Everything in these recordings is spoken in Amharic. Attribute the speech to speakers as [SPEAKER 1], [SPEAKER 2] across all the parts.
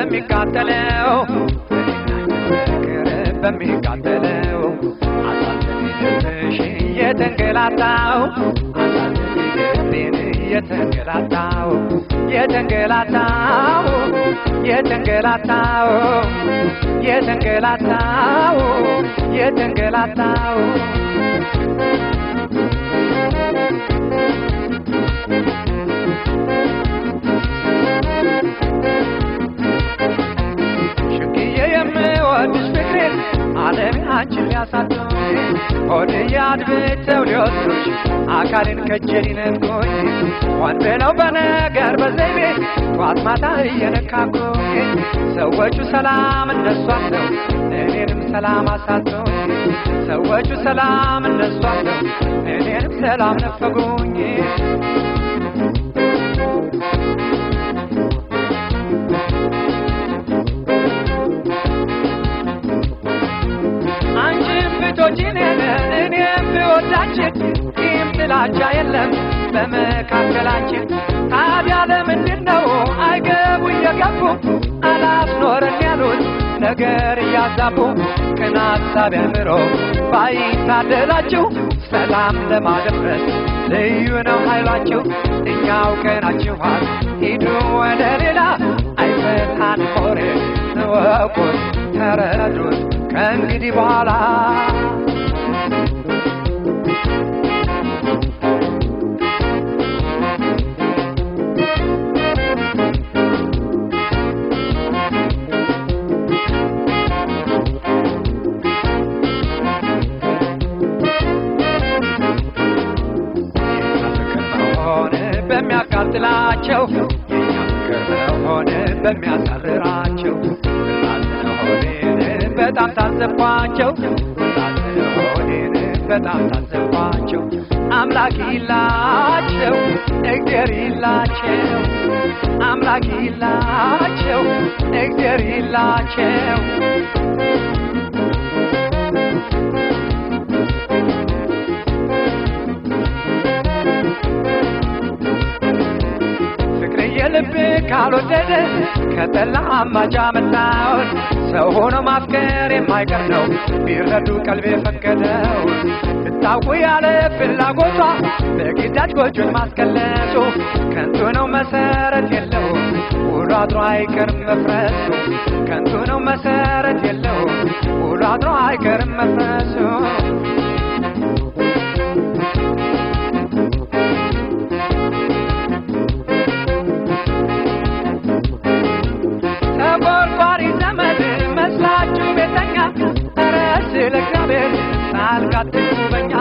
[SPEAKER 1] በሚቃጠለው በሚቃጠለው አሳልፈሽ የተንገላታው የተንገላታው የተንገላታው የተንገላታው የተንገላታው የተንገላታው ሽክዬ የምወድሽ ፍቅሬ ዓለም አንቺን ሊያሳጡኝ ሆድ ያድብተው ሊወስዱሽ አካልን ከጀል ይነጥቁኝ ሆን ብለው በነገር በዘይቤ ጧት ማታ እየነካኩኝ ሰዎቹ ሰላም እነሱ አለው እኔንም ሰላም አሳጡኝ ሰዎቹ ሰላም እነሱ አለው እኔንም ሰላም ነፈጉኝ እኔም ብወዳችን ይህም ጥላቻ የለም በመካከላችን ታዲያ ለምንድነው አይገቡ እየገቡ አላስኖረን ያሉት ነገር እያዛቡ ቅን ሐሳብ ያምሮ ባይታደላችሁ ሰላም ለማደፍረስ ልዩ ነው ኃይላችሁ እኛ አውቀናችኋል ሂዱ ወደ ሌላ አይፈታን ኖሬ እወቁት ተረዱት ከእንግዲህ በኋላ በሚያቃጥላቸው ሆነ በሚያሳርራቸው ሆኔን በጣም ታዘባቸው ሆኔን በጣም ታዘባቸው አምላክ ይላቸው እግዚአብሔር ይላቸው አምላክ ይላቸው እግዚአብሔር ይላቸው ልብ ካልወደደ ከጠላ አማጃ መጣውን ሰው ሆኖ ማፍቀር የማይቀር ነው ቢረዱ ቀልቤ ፈቀደው ብታውቁ ያለ ፍላጎቷ በግዳጅ ጎጆን ማስቀለሱ ከንቱ ነው መሰረት የለው ውሎ አድሮ አይቀርም መፍረሱ ከንቱ ነው መሰረት የለው ውሎ አድሮ አይቀርም መፍረሱ ለእግዚአብሔር ሳልጋትኩ በኛ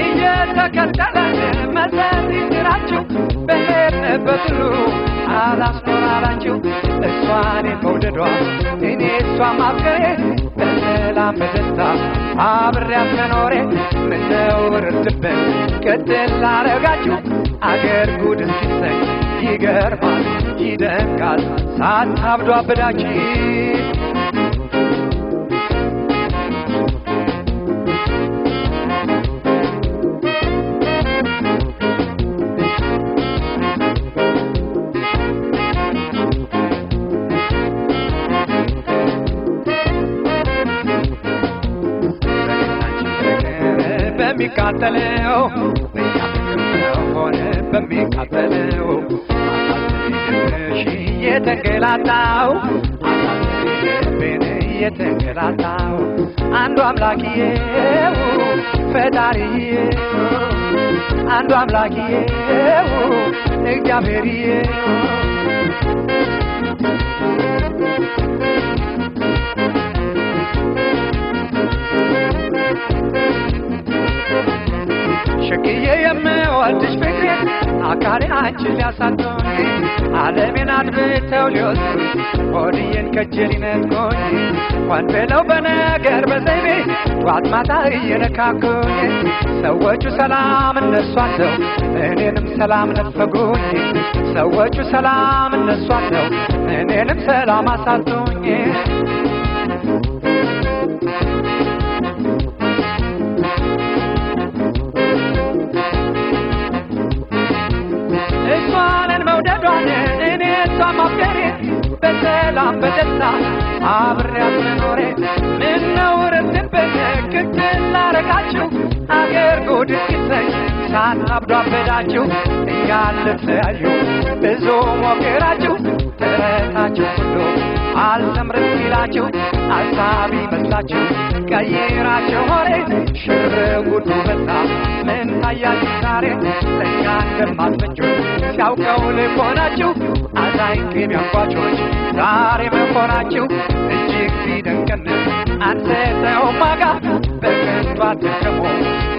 [SPEAKER 1] እየተከተለን መሰረት ይዝራችሁ በሄድንበት ሁሉ አላስኖራላችሁ እሷን መውደዷ እኔ እሷ ማፍቀሬ በሰላም በደስታ አብሬያት መኖሬ ምነው ርድብን ቅጥል ላረጋችሁ አገር ጉድ እስኪሰኝ ይገርማል ይደንቃል ሳታብዱ አብዳችሁ በሚቃጠለው ሆነ በሚቃጠለው የተንገላታው የተንገላታው አንዱ አምላክዬው ፈጣሪዬው አንዱ አምላክዬው እግዚአብሔርዬው ሽክዬ የምወድሽ ፍቅሬ አካሌ አንቺን ሊያሳጡኝ ዓለሜን አድብተው ሊወስዱኝ ሆድዬን ከጀል ይነጥቁኝ ሆን ብለው በነገር በዘይቤ ጧት ማታ እየነካኩኝ ሰዎቹ ሰላም እነሱ አለው እኔንም ሰላም ነፈጉኝ ሰዎቹ ሰላም እነሱ አለው እኔንም ሰላም አሳጡኝ እሷን መውደዷን እኔ እሷን ማፍቀሬ በሰላም በደስታ አብሬያት መኖሬ ምነው ረድብኝ ክትላረጋችሁ አገር ጉድ እስኪሰኝ ሳታብዱ አበዳችሁ እኛን ልትለያዩ ብዙ ሞክራችሁ ተረታችሁ ሁሉ አልሰምርም ሲላችሁ አሳቢ መስላችሁ ቀይራችሁ ሆሬ ሽር ጉዱ በዛ ምን ታያችሁ ዛሬ ለእኛ እንደማትመቹ ሲያውቀው ልቦናችሁ አዛኝ ቅቤ አንጓቾች ዛሬ መሆናችሁ እጅግ ሲደንቀን አንስተው ማጋ በከንቱ አትድከሙ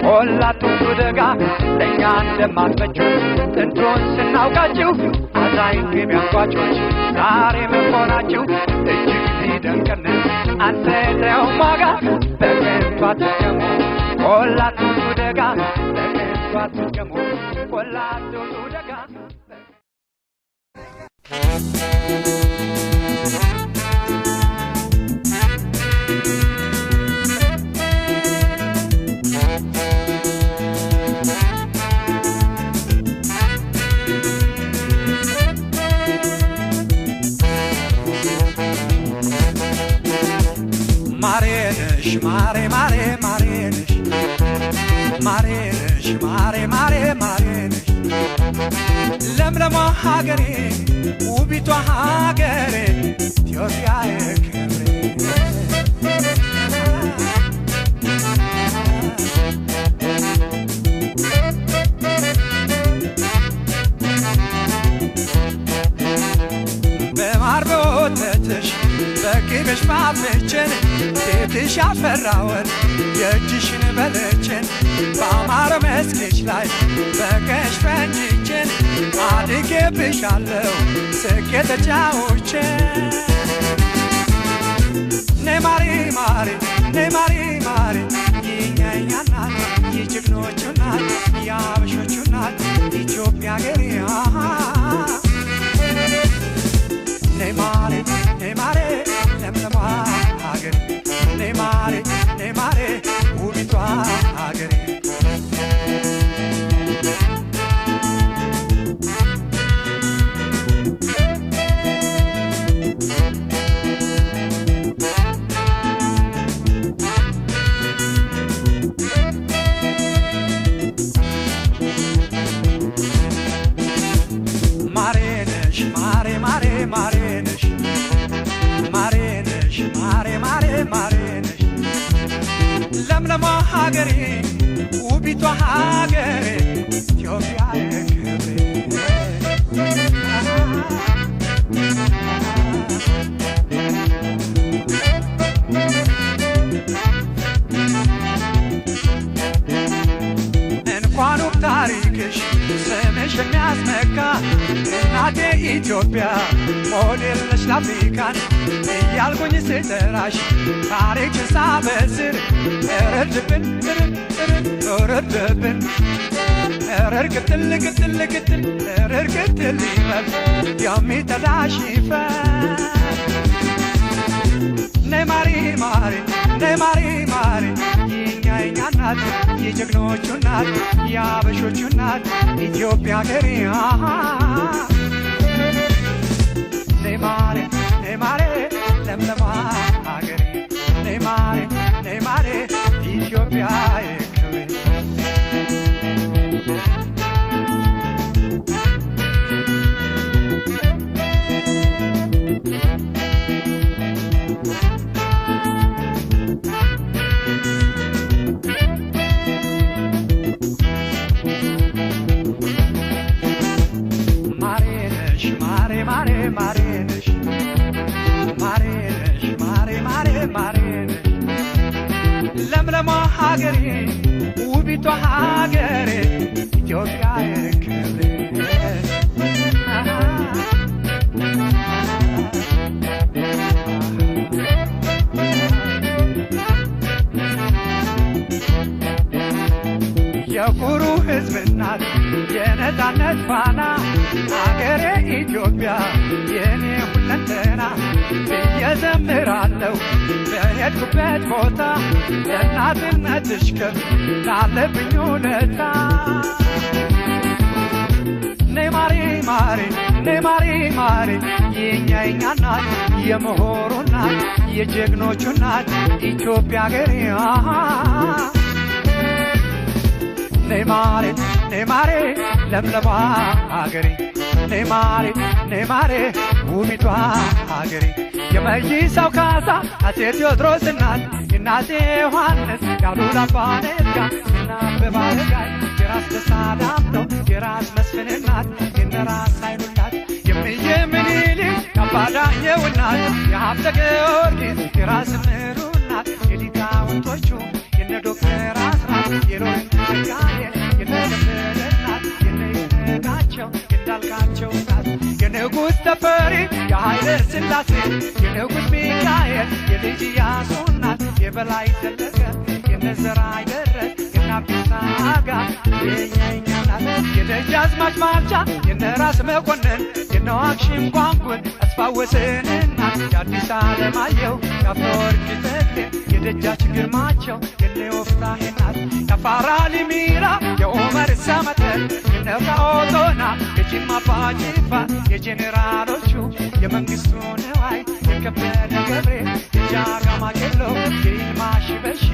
[SPEAKER 1] ሁላችሁም ደጋ ለእኛ እንደማትመቹ ጥንቱን ስናውቃችሁ አዛኝ ቅቤ አንጓቾች ዛሬ መሆናችሁ እጅግ ሲደንቀን አንስተው ማጋ በከንቱ አትድከሙ ሁላችሁም ደጋ በከንቱ አትድከሙ ሁላችሁም ደጋ
[SPEAKER 2] ማሬነሽ ማሬ ማሬ ማሬነሽ ማሬነሽ ማሬ ማሬ ማሬነሽ ለምለማ ሀገሬ ውቢቷ ሀገሬ ኢትዮጵያዬ ክብሬ በማር በወተትሽ በቅቤሽ ማፍለችን ቤትሽ ያፈራውን የእጅሽን በለችን በአማረ መስክሽ ላይ በቀሽ ፈንጅችን አድጌብሻለሁ ስቄ ተጫውቼ ነይ ማሬ ማሬ ነይ ማሬ ማሬ የእኛ ናት የጀግኖቹ ናት የአበሾቹ ናት ኢትዮጵያ ሀገሬ ነይ ማሬ ነይ ማሬ ለምለማ ሀገሬ ነይ ማሬ ውቢቷ ሀገሬ ማሬነሽ ማሬ ማሬ ማሬነሽ ማሬነሽ ማሬ ማሬ ማሬነሽ ለምለማ ሀገሬ ውቢቷ ሀገሬ ኢትዮጵያዬ ክብሬ እንኳን ውብ ታሪክሽ ስምሽ የሚያስመካ እናቴ ኢትዮጵያ ሞዴል ነሽ ለአፍሪካን እያልኩኝ ስጠራሽ ታሪክሽን ሳበስር እረድብን እረድብን እረድ ቅጥል ቅጥል ቅጥል እረድ ቅጥል ይበል የሚጠላሽ ይፈል ነይ ማሬ ማሬ ነይ ማሬ ማሬ የእኛ ናት የጀግኖቹ ናት የአበሾቹ ናት ኢትዮጵያ ሀገሬ ነይ ማሬ ለምለማ ሀገሬ ነይ ማሬ ኢትዮጵያ ክብሬ ማሬነሽ ማሬ ማሬነሽ ማሬነሽ ማሬ ማሬ ማሬነሽ ለምለማ ሀገሬ ውቢቷ ሀገሬ ኢትዮጵያዬ ክብሬ የኩሩ ሕዝብ ናት የነጻነት ፋና ሀገሬ ኢትዮጵያ የኔ ሁለንተና እየዘምራለሁ በሄድኩበት ቦታ ለእናትነትሽ ከፍ ላለብኝ ውለታ ነይ ማሬ ማሬ ነይ ማሬ ማሬ
[SPEAKER 1] የኛ ናት የምሁሩ ናት የጀግኖቹ ናት ኢትዮጵያ ሀገሬ ነይማሬ ነይማሬ ለምለማ ሀገሬ ነይማሬ ውቢቷ ሀገሬ የመይሳው ካሳ አፄ ቴዎድሮስ እናት የአፄ ዮሐንስ ያሉላ አባ ነጋ የአበባ አረጋይ የራስ ደስታ ዳምጠው የራስ መስፍን እናት የራስ ኃይሉ እናት የእምዬ ምኒልክ የአባ ዳኘው እናት የሀብተ ጊዮርጊስ የራስ ምሩ እናት የሊቃውንቶቹ የነ ዶክተር አስራት የሎሬንት ጸጋዬ የነ ከበደ እናት የነ ይትነቃቸው የእንዳልካቸው እናት የንጉሥ ተፈሪ የኃይለ ሥላሴ የንጉሥ ሚካኤል የልጅ ኢያሱ እናት የበላይ ዘለቀ የነ ዘርአይ ደረስ የነ አብዲሳ አጋ የኛ ናት የደጃዝማች ባልቻ የነ ራስ መኮንን የነ ዋክሽም ጓንጉን አስፋወሰን እናት የአዲስ ዓለማየሁ የአፈወርቅ ተክሌ የደጃች ግርማቸው የነ ወፍታሔ እናት የፋራሊ ሚራ የኦመር ሰመተር የነ ፋኦቶና የጅማ አባ ጅፋር የጄኔራሎቹ የመንግስቱ ነዋይ የከበደ ገብሬ የጃጋማ ኬሎ የይልማ ሽበሺ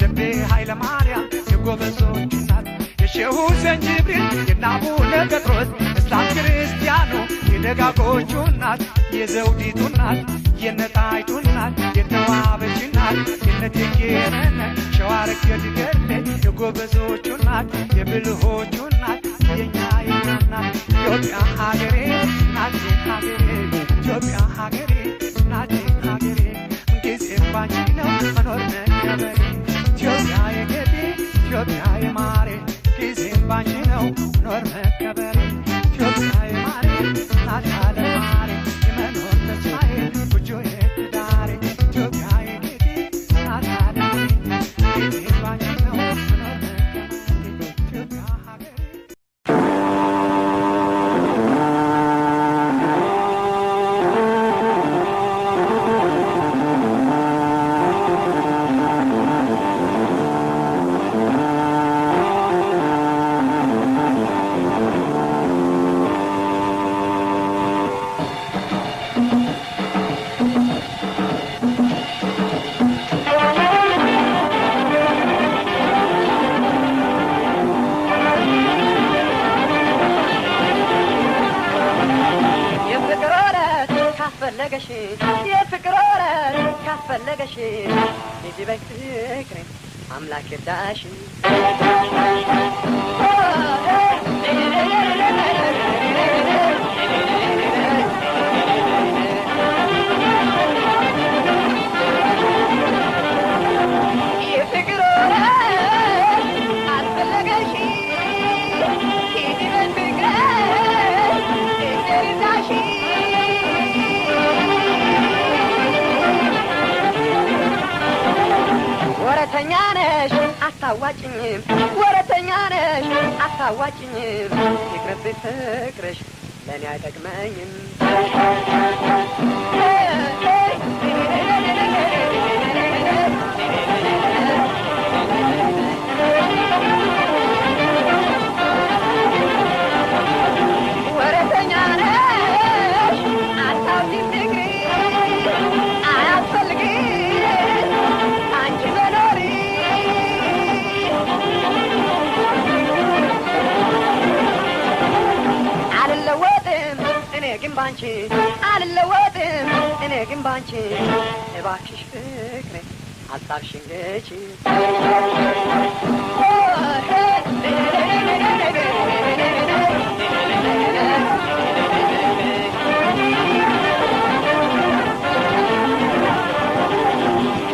[SPEAKER 1] ደንቤ ኃይለ ማርያም የጎበዞቹ እናት የሼሁ ሁሴን ጅብሪል የነ አቡነ ጴጥሮስ እስላም ክርስቲያኑ የደጋጎቹ እናት የዘውዲቱ እናት የነ ጣይቱ እናት የነ ዋበች እናት የነ እቴጌ መነን ሸዋረገድ ገድሌ የጎበዞቹ እናት የብልሆቹ እናት የኛ እናት ኢትዮጵያ ሀገሬ ናቴ ሀገሬ ኢትዮጵያ ሀገሬ ናቴ ሀገሬ ምንጊዜም ባንቺ ነው መኖር መከበሬ ኢትዮጵያ የጌቴ ኢትዮጵያ የማሬ ጊዜም ባንቺ ነው መኖር መከበሬ ኢትዮጵያ የማሬ ናት አለማሬ የመኖር ተስፋዬ ጎጆዬ ትዳሬ ኢትዮጵያ የጌቴ ናት አለማሬ ጊዜም ባንቺ ነው መኖር መከበሬ ኢትዮጵያ ሀገሬ
[SPEAKER 3] ፈለገሽ እዚህ በፍቅሬ አምላክ ዳሽ ወረተኛ ነሽ አታዋጭኝም ይቅርብኝ ፍቅርሽ ለኔ አይጠቅመኝም ወረተኛ ነሽ አታውቂም ፍቅሬ አያስፈልግም አንቺ መኖሪ ግን ባንቺ አልለወጥም እኔ ግን ባንቺ እባክሽ ፍቅሬ ሐሳብሽን ገቺ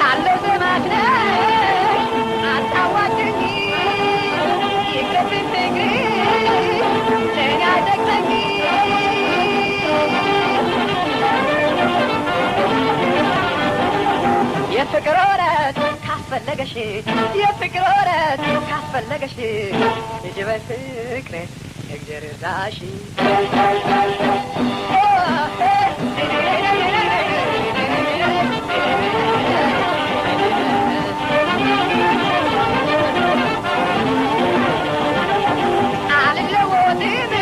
[SPEAKER 3] አለው ዘማች ነሽ አታዋጭኝ ይቅርብኝ ፍቅሬ ለኔ አይጠቅመኝም የፍቅር ወረት ካስፈለገሽ የፍቅር ወረት ካስፈለገሽ ሂጂ በፍቅሬ እግዜር ይርዳሽ አልለወጥም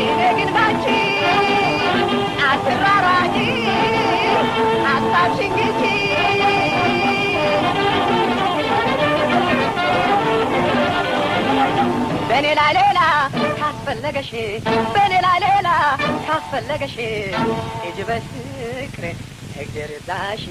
[SPEAKER 3] እኔ ግን ባንቺ በኔ ላይ ሌላ ካስፈለገሽ በኔ ላይ ሌላ ካስፈለገሽ ሂጂ በፍቅሬ እግዜር ይርዳሽ